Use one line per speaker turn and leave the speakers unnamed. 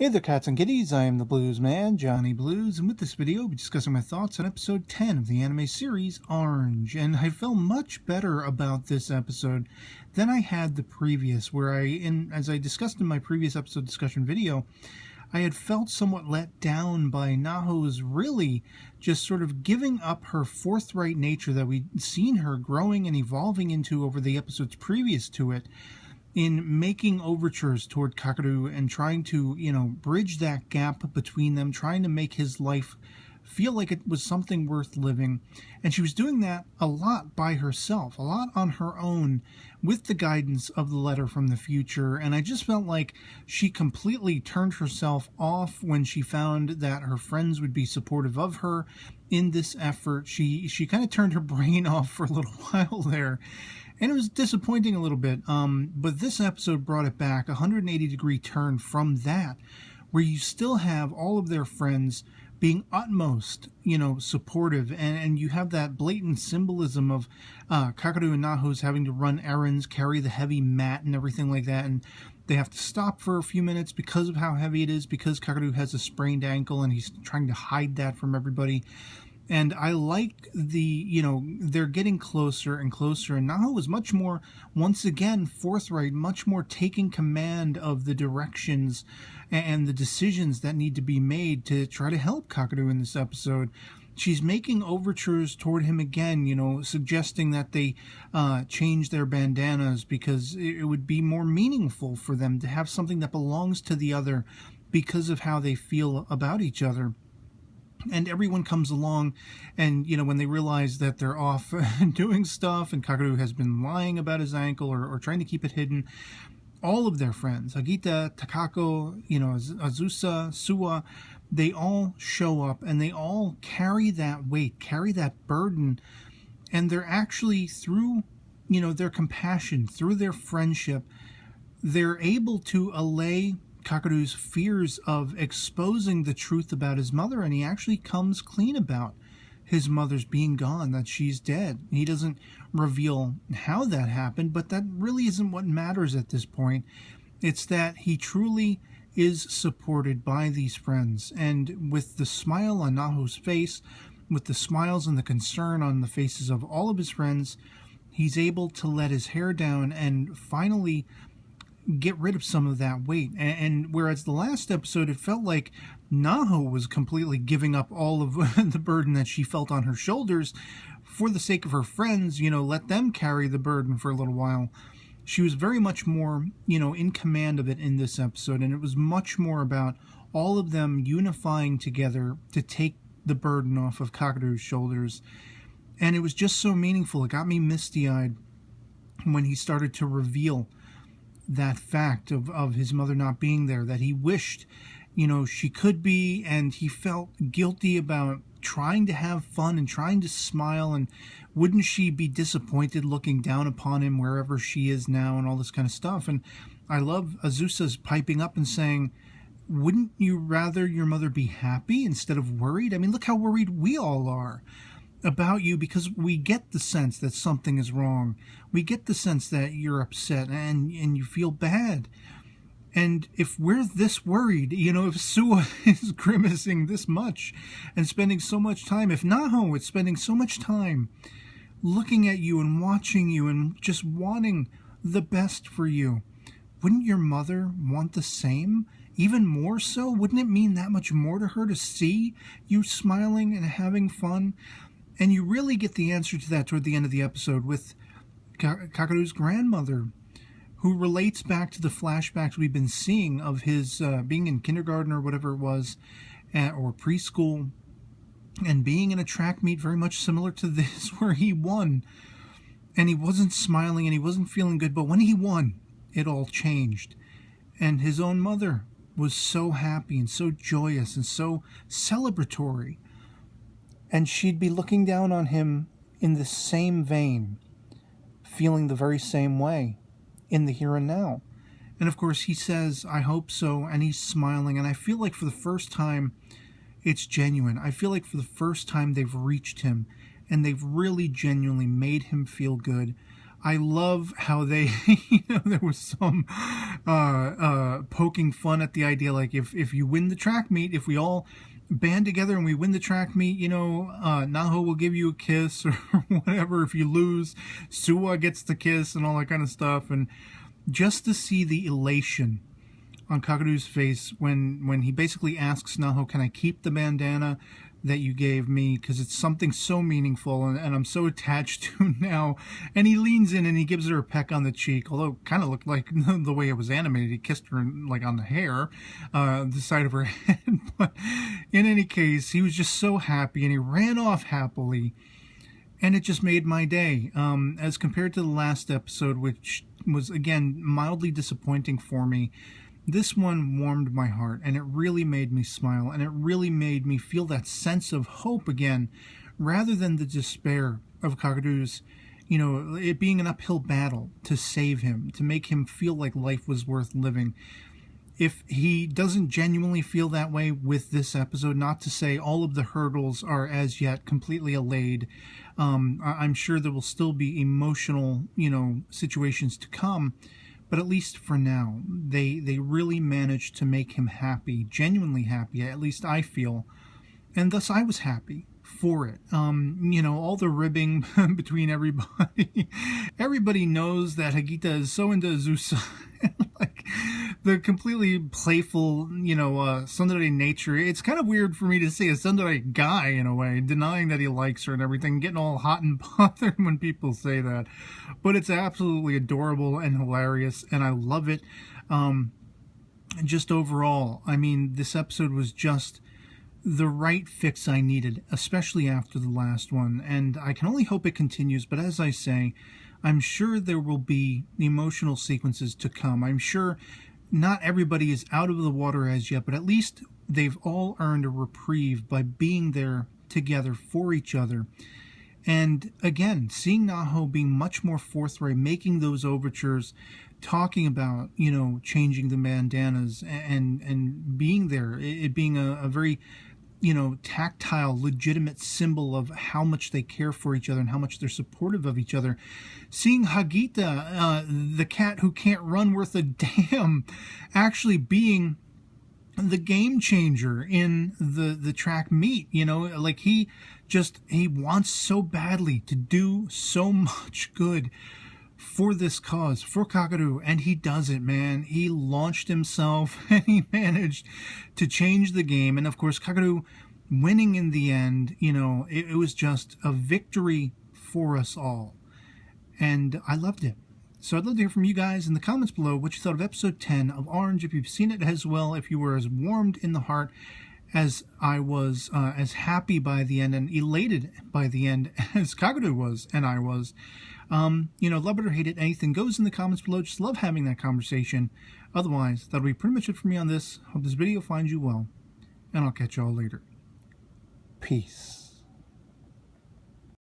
Hey there, cats and kitties. I am the Blues Man, Johnny Blues, and with this video, I'll be discussing my thoughts on episode 10 of the anime series, Orange. And I felt much better about this episode than I had the previous, where as I discussed in my previous episode discussion video, I had felt somewhat let down by Naho's really just sort of giving up her forthright nature that we'd seen her growing and evolving into over the episodes previous to it, in making overtures toward Kakaru and trying to, bridge that gap between them, trying to make his life feel like it was something worth living. And she was doing that a lot by herself, a lot on her own, with the guidance of the letter from the future. And I just felt like she completely turned herself off when she found that her friends would be supportive of her in this effort. She kind of turned her brain off for a little while there. And it was disappointing a little bit, but this episode brought it back, a 180-degree turn from that, where you still have all of their friends being utmost, supportive, and you have that blatant symbolism of Kakaru and Naho's having to run errands, carry the heavy mat and everything like that, and they have to stop for a few minutes because of how heavy it is, because Kakaru has a sprained ankle and he's trying to hide that from everybody. And I like they're getting closer and closer. And Naho is much more, once again, forthright, much more taking command of the directions and the decisions that need to be made to try to help Kakaru in this episode. She's making overtures toward him again, suggesting that they change their bandanas because it would be more meaningful for them to have something that belongs to the other because of how they feel about each other. And everyone comes along, and, when they realize that they're off doing stuff, and Kakaru has been lying about his ankle or trying to keep it hidden, all of their friends, Agita, Takako, Azusa, Suwa, they all show up, and they all carry that weight, carry that burden, and they're actually, through, their compassion, through their friendship, they're able to allay Kakaru's fears of exposing the truth about his mother, and he actually comes clean about his mother's being gone, that she's dead. He doesn't reveal how that happened, but that really isn't what matters at this point. It's that he truly is supported by these friends, and with the smile on Naho's face, with the smiles and the concern on the faces of all of his friends, he's able to let his hair down and finally get rid of some of that weight. And whereas the last episode, it felt like Naho was completely giving up all of the burden that she felt on her shoulders for the sake of her friends, let them carry the burden for a little while. She was very much more, in command of it in this episode, and it was much more about all of them unifying together to take the burden off of Kakaru's shoulders. And it was just so meaningful. It got me misty-eyed when he started to reveal that fact of his mother not being there, that he wished, she could be, and he felt guilty about trying to have fun and trying to smile, and wouldn't she be disappointed looking down upon him wherever she is now, and all this kind of stuff. And I love Azusa's piping up and saying, wouldn't you rather your mother be happy instead of worried? I mean, look how worried we all are about you, because we get the sense that something is wrong. We get the sense that you're upset and you feel bad. And if we're this worried, if Suwa is grimacing this much and spending so much time, if Naho is spending so much time looking at you and watching you and just wanting the best for you, wouldn't your mother want the same? Even more so? Wouldn't it mean that much more to her to see you smiling and having fun? And you really get the answer to that toward the end of the episode with Kakaru's grandmother, who relates back to the flashbacks we've been seeing of his being in kindergarten or whatever it was, or preschool, and being in a track meet very much similar to this, where he won. And he wasn't smiling and he wasn't feeling good, but when he won, it all changed. And his own mother was so happy and so joyous and so celebratory. And she'd be looking down on him in the same vein, feeling the very same way in the here and now. And of course he says, I hope so, and he's smiling, and I feel like for the first time it's genuine. I feel like for the first time they've reached him, and they've really genuinely made him feel good. I love how they, there was some poking fun at the idea, like if you win the track meet, if we all band together and we win the track meet, Naho will give you a kiss or whatever. If you lose, Suwa gets the kiss and all that kind of stuff. And just to see the elation on Kakadu's face when he basically asks Naho, can I keep the bandana that you gave me, because it's something so meaningful and I'm so attached to now. And he leans in and he gives her a peck on the cheek, although it kind of looked like the way it was animated. He kissed her like on the hair, the side of her head. But in any case, he was just so happy and he ran off happily, and it just made my day, as compared to the last episode, which was again mildly disappointing for me. This one warmed my heart, and it really made me smile, and it really made me feel that sense of hope again, rather than the despair of Kakadu's, it being an uphill battle to save him, to make him feel like life was worth living. If he doesn't genuinely feel that way with this episode, not to say all of the hurdles are as yet completely allayed, I'm sure there will still be emotional, situations to come. But at least for now, they really managed to make him happy, genuinely happy, at least I feel. And thus I was happy for it. All the ribbing between everybody. Everybody knows that Hagita is so into Azusa. Like, the completely playful, tsundere nature. It's kind of weird for me to say a tsundere guy, in a way, denying that he likes her and everything, getting all hot and bothered when people say that. But it's absolutely adorable and hilarious, and I love it. Just overall, I mean, this episode was just the right fix I needed, especially after the last one, and I can only hope it continues. But as I say, I'm sure there will be emotional sequences to come. I'm sure not everybody is out of the water as yet, but at least they've all earned a reprieve by being there together for each other. And again, seeing Naho being much more forthright, making those overtures, talking about, changing the bandanas and being there, it being a very, tactile, legitimate symbol of how much they care for each other and how much they're supportive of each other. Seeing Hagita, the cat who can't run worth a damn, actually being the game changer in the track meet, like he wants so badly to do so much good for this cause, for Kakadu, and he does it, man. He launched himself and he managed to change the game. And of course, Kakadu winning in the end, it was just a victory for us all. And I loved it. So I'd love to hear from you guys in the comments below what you thought of episode 10 of Orange, if you've seen it as well, if you were as warmed in the heart as I was, as happy by the end and elated by the end as Kakadu was and I was. Love it or hate it, anything goes in the comments below. Just love having that conversation. Otherwise, that'll be pretty much it for me on this. Hope this video finds you well, and I'll catch y'all later. Peace.